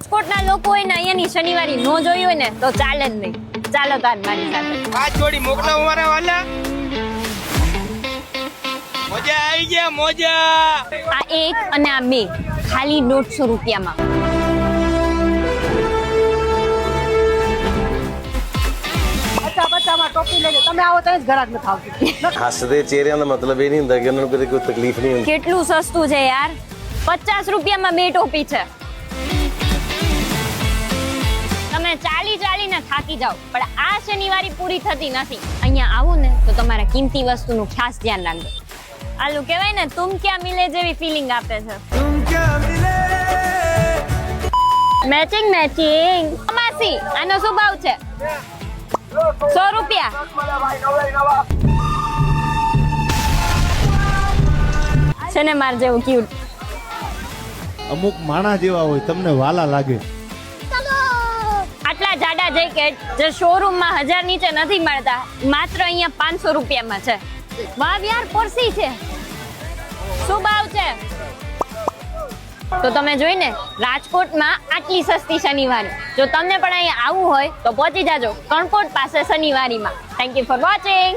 રાજકોટના લોકો હોય ને અહીંયાની શનિવારી નો જોઈ હોય ને તો ચાલે જ નહીં. ચાલો તાર મારી સાથે. આ જોડી મોકલાવો મારા વાલા. મજા આવી ગયા મોજા. આ એક અને આ બે ખાલી 150 રૂપિયામાં. બચ્ચામાં ટોપી લઈને તમે આવો તો જ ઘરાક ન થાવતી. હસદે ચહેરે ਦਾ મતલબ એ નહીં ਹੁੰਦਾ ਕਿ ਉਹਨਾਂ ਨੂੰ કદી કોઈ તકલીફ નહીં ਹੁੰਦੀ. કેટલું સસ્તું છે યાર. 50 રૂપિયામાં બે ટોપી છે. તમે ચાલીને થાકી જાઓ પણ આ શનિવારી પૂરી થતી નથી. અહીંયા આવો ને તો તમારા કિંમતી વસ્તુનું ખાસ ધ્યાન રાખજો. આલું કહેવાય ને તુમ ક્યાં મિલે જેવી ફીલિંગ આપે છે. મેચિંગ માસી આનો શું ભાવ છે? 100 રૂપિયા. છે ને માર જેવું ક્યુટ. અમુક માણા જેવા હોય તમને વાલા લાગે. આટલા જાડા જેકેટ જે શોરૂમમાં 1000 નીચે નથી મળતા, માત્ર અહીંયા 500 રૂપિયામાં છે. વાહ યાર, પરસી છે. શું ભાવ છે? તો તમે જોઈને રાજકોટમાં આટલી સસ્તી શનિવારી. જો તમને પણ અહીંયા આવવું હોય તો પહોંચી જાજો કણકોટ પાસે શનિવારીમાં. Thank you for watching.